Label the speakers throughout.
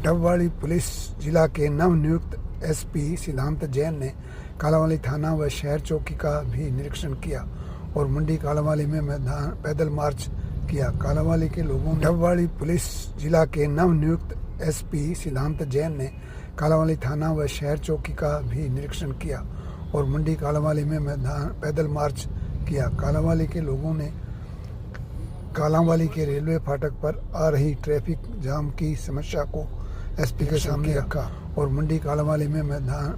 Speaker 1: Dabwali police जिला के नवनियुक्त एसपी सिद्धांत जैन ने कालांवाली थाना व शहर चौकी का भी निरीक्षण किया और मंडी कालांवाली में पैदल मार्च किया। कालांवाली के लोगों ने डबवाड़ी पुलिस जिला के नवनियुक्त एसपी सिद्धांत जैन ने कालांवाली थाना व शहर चौकी का भी निरीक्षण किया और मंडी कालांवाली में पैदल मार्च किया। कालांवाली के लोगों ने कालांवाली के रेलवे फाटक पर आ रही ट्रैफिक जाम की समस्या को एसपी के सामने रखा और मंडी कालांवाली में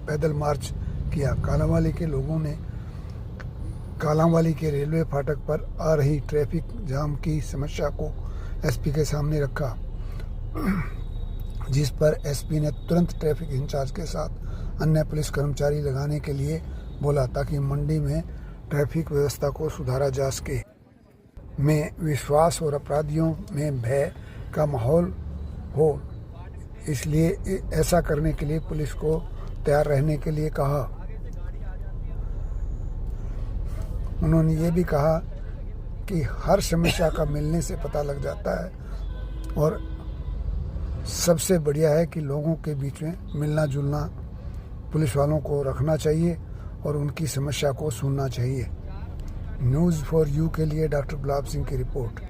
Speaker 1: पैदल मार्च किया। कालांवाली के लोगों ने कालांवाली के रेलवे फाटक पर आ रही ट्रैफिक जाम की समस्या को एसपी के सामने रखा, जिस पर एसपी ने तुरंत ट्रैफिक इंचार्ज के साथ अन्य पुलिस कर्मचारी लगाने के लिए बोला ताकि मंडी में ट्रैफिक व्यवस्था को सुधारा जा सके। में विश्वास और अपराधियों में भय का माहौल हो, इसलिए ऐसा करने के लिए पुलिस को तैयार रहने के लिए कहा। उन्होंने ये भी कहा कि हर समस्या का मिलने से पता लग जाता है और सबसे बढ़िया है कि लोगों के बीच में मिलना जुलना पुलिस वालों को रखना चाहिए और उनकी समस्या को सुनना चाहिए। न्यूज़ फॉर यू के लिए डॉक्टर गुलाब सिंह की रिपोर्ट।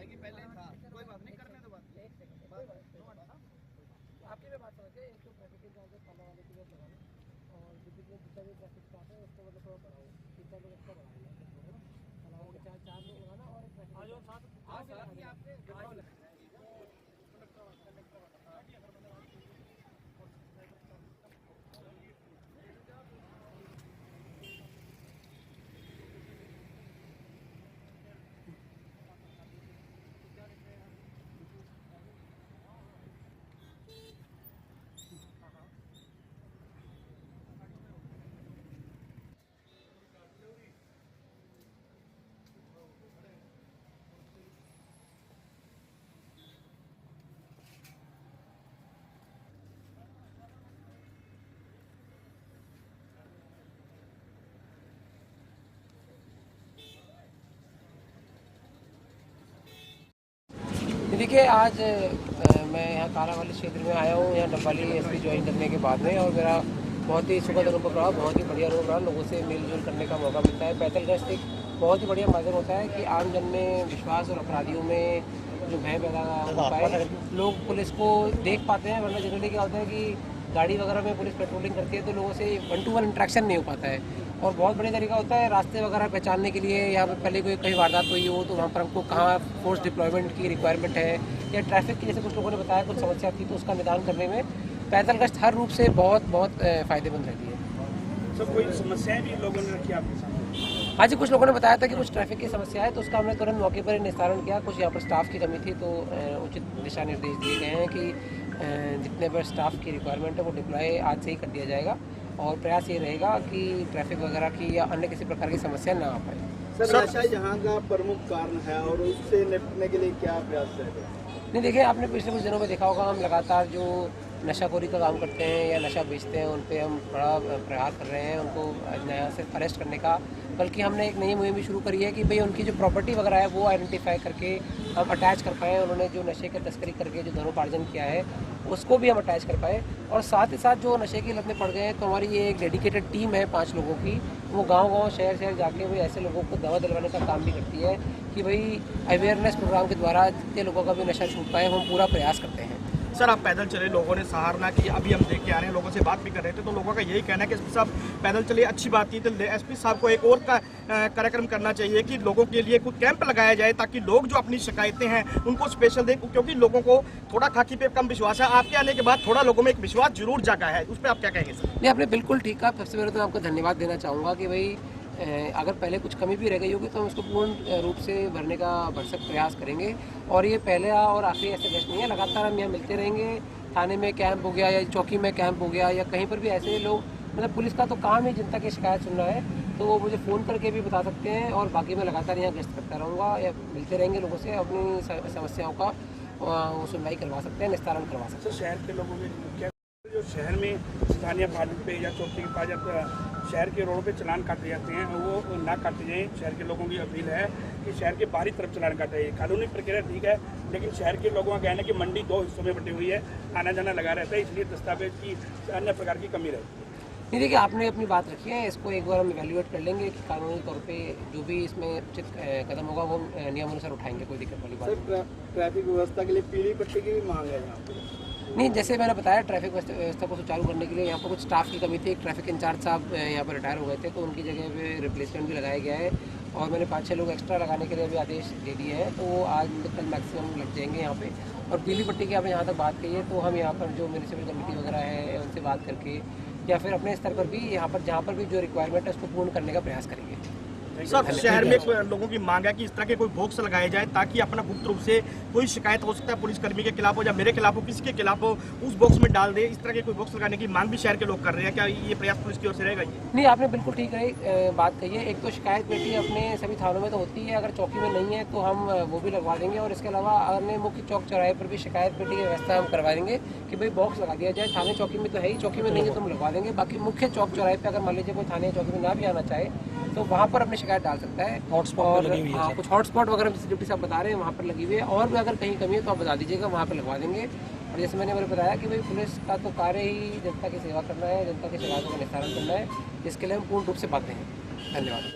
Speaker 2: देखिए, आज मैं यहाँ कालांवाली क्षेत्र में आया हूँ, यहाँ डबवाली एसपी ज्वाइन करने के बाद में, और मेरा बहुत ही सुखद अनुभव रहा, बहुत ही बढ़िया अनुभव रहा। लोगों से मिलजुल करने का मौका मिलता है। पैदल गश्त एक बहुत ही बढ़िया माध्यम होता है कि आम जन में विश्वास और अपराधियों में जो भय पैदा हो पाए, लोग पुलिस को देख पाते हैं। वरना जनरली क्या होता है कि गाड़ी वगैरह में पुलिस पेट्रोलिंग करती है तो लोगों से 1-to-1 इंटरेक्शन नहीं हो पाता है। और बहुत बढ़िया तरीका होता है रास्ते वगैरह पहचानने के लिए। यहाँ पे पहले कोई कहीं वारदात हुई हो तो वहाँ पर हमको कहाँ फोर्स डिप्लॉयमेंट की रिक्वायरमेंट है, या ट्रैफिक की जैसे कुछ लोगों ने बताया कुछ समस्या थी, तो उसका निदान करने में पैदल गश्त हर रूप से बहुत फ़ायदेमंद रहती है।
Speaker 3: सर, कोई समस्याएं भी लोगों ने रखी आपके सामने?
Speaker 2: हाँ जी, कुछ लोगों ने बताया था कि कुछ ट्रैफिक की समस्या है, तो उसका हमने तुरंत मौके पर निस्तारण किया। कुछ यहाँ पर स्टाफ की कमी थी, तो उचित दिशा निर्देश दिए गए हैं कि जितने पर स्टाफ की रिक्वायरमेंट है वो डिप्लॉय आज से ही कर दिया जाएगा, और प्रयास ये रहेगा कि ट्रैफिक वगैरह की या अन्य किसी प्रकार की समस्या ना आ पाए।
Speaker 3: सर, नशा यहाँ का प्रमुख कारण है और उससे निपटने के लिए क्या प्रयास रहेगा?
Speaker 2: नहीं, देखिए, आपने पिछले कुछ दिनों में देखा होगा, हम लगातार जो नशाखोरी का काम करते हैं या नशा बेचते हैं उन पे हम बड़ा प्रयास कर रहे हैं, उनको नया से अरेस्ट करने का। बल्कि हमने एक नई मुहिम भी शुरू करी है कि भाई उनकी जो प्रॉपर्टी वगैरह है वो आइडेंटिफाई करके हम अटैच कर पाएँ। उन्होंने जो नशे की तस्करी करके जो धनोपार्जन किया है उसको भी हम अटैच कर पाए, और साथ ही साथ जो नशे की लत में पड़ गए हैं तो हमारी ये एक डेडिकेटेड टीम है 5 लोगों की, वो गांव-गांव शहर जाके भाई ऐसे लोगों को दवा दिलवाने का काम भी करती है कि भाई अवेयरनेस प्रोग्राम के द्वारा जितने लोगों का भी नशा छूट पाए हम पूरा प्रयास करते हैं।
Speaker 3: सर, आप पैदल चले, लोगों ने सराहना की, अभी हम देख के आ रहे हैं, लोगों से बात भी कर रहे थे, तो लोगों का यही कहना है कि एसपी साहब पैदल चले, अच्छी बात थी। तो एसपी साहब को एक और कार्यक्रम करना चाहिए कि लोगों के लिए कुछ कैंप लगाया जाए ताकि लोग जो अपनी शिकायतें हैं उनको स्पेशल दें, क्योंकि लोगों को थोड़ा खाकी पे कम विश्वास है। आपके आने के बाद थोड़ा लोगों में एक विश्वास जरूर जागा है, उस पर आप क्या कहेंगे सर?
Speaker 2: नहीं, आपने बिल्कुल ठीक कहा। सबसे पहले तो आपको धन्यवाद देना चाहूँगा कि भाई अगर पहले कुछ कमी भी रह गई होगी तो हम उसको पूर्ण रूप से भरने का भरसक प्रयास करेंगे। और ये पहला और आखिरी ऐसे गश्त नहीं है, लगातार हम यहाँ मिलते रहेंगे। थाने में कैंप हो गया या चौकी में कैंप हो गया या कहीं पर भी ऐसे लोग, मतलब पुलिस का तो काम है जनता की शिकायत सुनना है, तो वो मुझे फ़ोन करके भी बता सकते हैं। और बाकी मैं लगातार यहाँ गश्त करता रहूँगा या मिलते रहेंगे लोगों से, अपनी समस्याओं का सुनवाई करवा सकते हैं, निस्तारण करवा सकते हैं।
Speaker 3: शहर के लोगों में जो शहर में स्थानीय फाटक पे या चौकी के पास
Speaker 4: शहर के रोडों पे चलान काटे जाते हैं, वो ना काटे जाएँ। शहर के लोगों की अपील है कि शहर के बाहरी तरफ चलान काटे जाए। कानूनी प्रक्रिया ठीक है, लेकिन शहर के लोगों का कहना है कि मंडी 2 हिस्सों में बटी हुई है, आना जाना लगा रहता है, इसलिए दस्तावेज की अन्य प्रकार की कमी रहती है।
Speaker 2: नहीं देखिए, आपने अपनी बात रखी है, इसको एक बार हम इवैल्यूएट कर लेंगे कि कानूनी तौर पे जो भी इसमें उचित कदम होगा वो नियमानुसार उठाएंगे, कोई दिक्कत वाली बात नहीं।
Speaker 4: ट्रैफिक व्यवस्था के लिए पीली पट्टी की भी मांग है यहाँ पे।
Speaker 2: नहीं, जैसे मैंने बताया, ट्रैफिक व्यवस्था को सुचारू करने के लिए यहाँ पर कुछ स्टाफ की कमी थी। एक ट्रैफिक इंचार्ज साहब यहाँ पर रिटायर हो गए थे, तो उनकी जगह पे रिप्लेसमेंट भी लगाया गया है और मैंने 5-6 लोग एक्स्ट्रा लगाने के लिए भी आदेश दे दिए हैं, तो वो आज कल मैक्सिमम लग जाएंगे यहाँ पे। और पीली पट्टी की आपने यहाँ तक बात कही है, तो हम यहाँ पर जो म्यूनिसिपल कमेटी वगैरह है उनसे बात करके या फिर अपने स्तर पर भी यहाँ पर जहाँ पर भी जो रिक्वायरमेंट है उसको पूर्ण करने का प्रयास करेंगे।
Speaker 3: सर, शहर में लोगों की मांग है कि इस तरह के कोई बॉक्स लगाए जाए ताकि अपना गुप्त रूप से कोई शिकायत हो सकता है पुलिसकर्मी के खिलाफ हो या मेरे खिलाफ हो, किसी के खिलाफ हो, उस बॉक्स में डाल दे। इस तरह के कोई बॉक्स लगाने की मांग भी शहर के लोग कर रहे हैं, क्या ये प्रयास पुलिस की ओर से रहेगा? ये
Speaker 2: नहीं, आपने बिल्कुल ठीक बात कही है। एक तो शिकायत पेटी अपने सभी थानों में तो होती है, अगर चौकी में नहीं है तो हम वो भी लगवा देंगे। और इसके अलावा अन्य मुख्य चौक चौराहे पर भी शिकायत पेटी की व्यवस्था हम करवा देंगे कि भाई बॉक्स लगा दिया जाए। थाने चौकी में तो है ही, चौकी में नहीं है तो हम लगवा देंगे। बाकी मुख्य चौक चौराहे पर अगर मान लीजिए कोई थाने चौकी में ना भी आना चाहे तो वहाँ पर अपनी शिकायत डाल सकता है। और हाँ, कुछ हॉटस्पॉट वगैरह डिप्टी साहब बता रहे हैं वहाँ पर लगी हुई है, और भी अगर कहीं कमी है तो आप बता दीजिएगा, वहाँ पर लगवा देंगे। और जैसे मैंने बताया कि भाई पुलिस का तो कार्य ही जनता की सेवा करना है, जनता की शिकायतों का निस्तारण करना है, इसके लिए हम पूर्ण रूप से बाध्य हैं। धन्यवाद।